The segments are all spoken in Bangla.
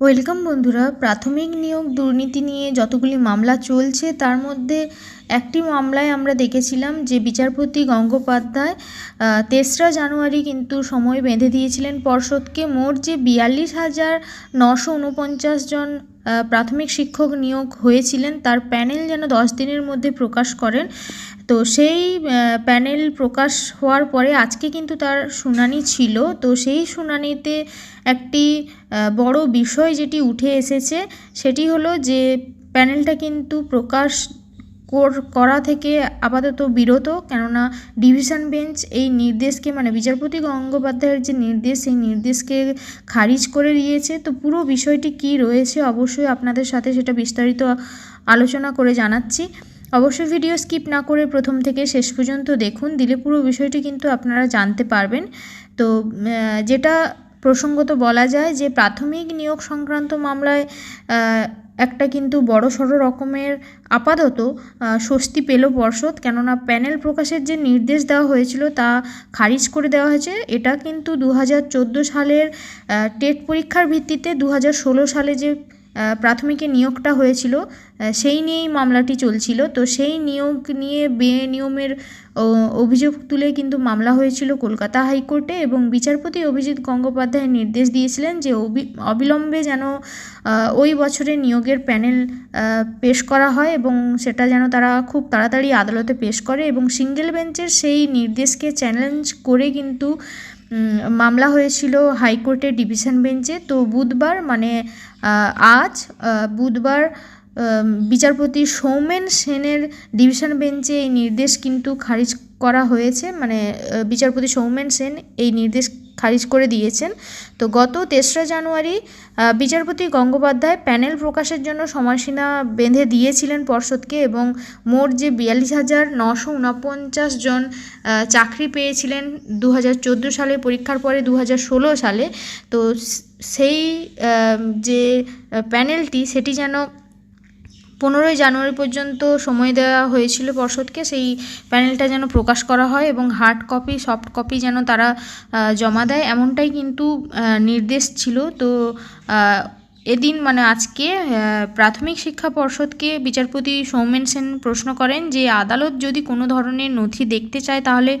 ওয়েলকাম বন্ধুরা। প্রাথমিক নিয়োগ দুর্নীতি নিয়ে যতগুলি মামলা চলছে তার মধ্যে একটি মামলায় আমরা দেখেছিলাম যে বিচারপতি গঙ্গোপাধ্যায় ৩রা জানুয়ারি কিন্তু সময় বেঁধে দিয়েছিলেন পর্ষদকে। মোট যে ৪২,৯৪৯ জন প্রাথমিক শিক্ষক নিয়োগ হয়েছিলেন তার প্যানেল যেন 10 দিনের মধ্যে প্রকাশ করেন। তো সেই প্যানেল প্রকাশ হওয়ার পরে আজকে কিন্তু তার শুনানি ছিল। তো সেই শুনানিতে একটি বড় বিষয় যেটি উঠে এসেছে সেটি হলো যে প্যানেলটা কিন্তু প্রকাশ করা থেকে আপাতত বিরত, কেননা ডিভিশন বেঞ্চ এই নির্দেশকে মানে বিচারপতি গঙ্গোপাধ্যায়ের যে নির্দেশ সেই নির্দেশকে খারিজ করে দিয়েছে। তো পুরো বিষয়টি কী রয়েছে অবশ্যই আপনাদের সাথে সেটা বিস্তারিত আলোচনা করে জানাচ্ছি। অবশ্যই ভিডিও স্কিপ না করে প্রথম থেকে শেষ পর্যন্ত দেখুন, দিলে পুরো বিষয়টি কিন্তু আপনারা জানতে পারবেন। তো যেটা প্রসঙ্গত বলা যায় যে প্রাথমিক নিয়োগ সংক্রান্ত মামলায় একটা কিন্তু বড়সড় রকমের আপাতত স্বস্তি পেল পর্ষদ, কেননা প্যানেল প্রকাশের যে নির্দেশ দেওয়া হয়েছিল তা খারিজ করে দেওয়া হয়েছে। এটা কিন্তু 2014 সালের টেট পরীক্ষার ভিত্তিতে 2016 সালে যে প্রাথমিকে নিয়োগটা হয়েছিল সেই নিয়েই মামলাটি চলছিল। তো সেই নিয়োগ নিয়ে বেনিয়মের অভিযোগ তুলে কিন্তু মামলা হয়েছিল কলকাতা হাইকোর্টে, এবং বিচারপতি অভিজিৎ গঙ্গোপাধ্যায় নির্দেশ দিয়েছিলেন যে অবিলম্বে যেন ওই বছরের নিয়োগের প্যানেল পেশ করা হয় এবং সেটা যেন তারা খুব তাড়াতাড়ি আদালতে পেশ করে। এবং সিঙ্গেল বেঞ্চের সেই নির্দেশকে চ্যালেঞ্জ করে কিন্তু মামলা হয়েছিল হাইকোর্টের ডিভিশন বেঞ্চে। তো বুধবার মানে আজ বুধবার বিচারপতি সৌমেন সেনের ডিভিশন বেঞ্চে এই নির্দেশ কিন্তু খারিজ করা হয়েছে, মানে বিচারপতি সৌমেন সেন এই নির্দেশ খারিজ করে দিয়েছেন। তো গত 3রা জানুয়ারি বিচারপতি গঙ্গোপাধ্যায় প্যানেল প্রকাশের জন্য সময়সীমা বেঁধে দিয়েছিলেন পর্ষদকে, এবং মোট যে 42,949 জন চাকরি পেয়েছিলেন 2014 সালে পরীক্ষার পরে 2016 সালে। তো সেই যে প্যানেলটি সেটি যেন 15ই জানুয়ারি পর্যন্ত সময় দেওয়া হয়েছিল পর্ষদকে, সেই প্যানেলটা যেন প্রকাশ করা হয় এবং হার্ড কপি সফট কপি যেন তারা জমা দেয়, এমনটাই কিন্তু নির্দেশ ছিল। তো এদিন মানে আজকে প্রাথমিক শিক্ষা পর্ষদকে বিচারপতি সৌমেন সেন প্রশ্ন করেন যে আদালত যদি কোনো ধরনের নথি দেখতে চায় তাহলে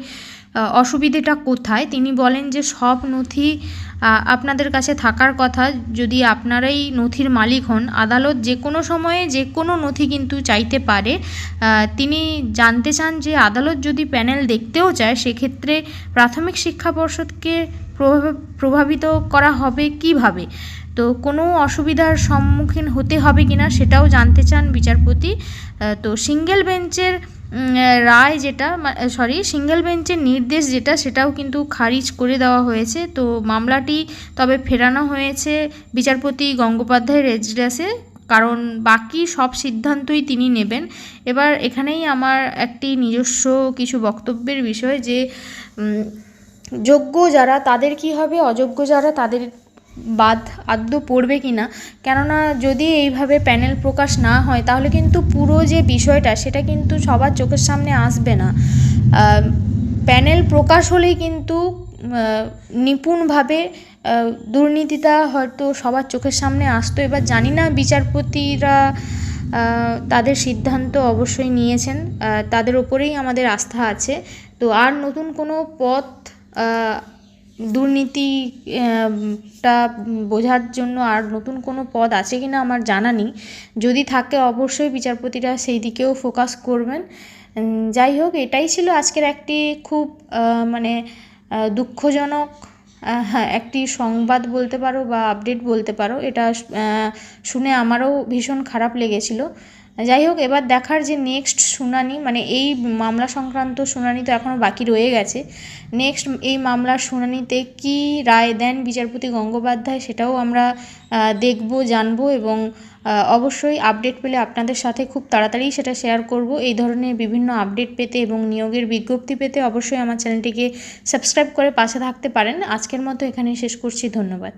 অসুবিধেটা কোথায়। তিনি বলেন যে সব নথি আপনাদের কাছে থাকার কথা, যদি আপনারাই নথির মালিক হন আদালত যে কোনো সময়ে যে কোনো নথি কিন্তু চাইতে পারে। তিনি জানতে চান যে আদালত যদি প্যানেল দেখতেও চায় সেক্ষেত্রে প্রাথমিক শিক্ষা পর্ষদকে প্রভাবিত করা হবে কিভাবে, তো কোনো অসুবিধার সম্মুখীন হতে হবে কিনা সেটাও জানতে চান বিচারপতি। তো সিঙ্গেল বেঞ্চের রায় যেটা সিঙ্গেল বেঞ্চের নির্দেশ যেটা সেটাও কিন্তু খারিজ করে দেওয়া হয়েছে। তো মামলাটি তবে ফেরানো হয়েছে বিচারপতি গঙ্গোপাধ্যায়ের এজলাসে, কারণ বাকি সব সিদ্ধান্তই তিনি নেবেন। এবার এখানেই আমার একটি নিজস্ব কিছু বক্তব্যের বিষয় যে যোগ্য যারা তাদের কি হবে, অযোগ্য যারা তাদের বাদ আদৌ পড়বে কি না, কেননা যদি এইভাবে প্যানেল প্রকাশ না হয় তাহলে কিন্তু পুরো যে বিষয়টা সেটা কিন্তু সবার চোখের সামনে আসবে না। প্যানেল প্রকাশ হলেই কিন্তু নিপুণভাবে দুর্নীতিটা হয়তো সবার চোখের সামনে আসতো। এবার জানি না বিচারপতিরা তাদের সিদ্ধান্ত অবশ্যই নিয়েছেন, তাদের ওপরেই আমাদের আস্থা আছে। তো আর নতুন কোনো পথ দুর্নীতিটা বোঝার জন্য আর নতুন কোনো পদ আছে কি না আমার জানা নেই, যদি থাকে অবশ্যই বিচারপতিরা সেই দিকেও ফোকাস করবেন। যাই হোক, এটাই ছিল আজকের একটি খুব মানে দুঃখজনক একটি সংবাদ বলতে পারো বা আপডেট বলতে পারো। এটা শুনে আমারও ভীষণ খারাপ লেগেছিল। যাই হোক, এবার দেখার যে নেক্সট শুনানি, মানে এই মামলা সংক্রান্ত শুনানি তো এখনও বাকি রয়ে গেছে, নেক্সট এই মামলার শুনানিতে কী রায় দেন বিচারপতি গঙ্গোপাধ্যায় সেটাও আমরা দেখব, জানবো, এবং অবশ্যই আপডেট পেলে আপনাদের সাথে খুব তাড়াতাড়ি সেটা শেয়ার করব। এই ধরনের বিভিন্ন আপডেট পেতে এবং নিয়োগের বিজ্ঞপ্তি পেতে অবশ্যই আমার চ্যানেলটিকে সাবস্ক্রাইব করে পাশে থাকতে পারেন। আজকের মতো এখানেই শেষ করছি, ধন্যবাদ।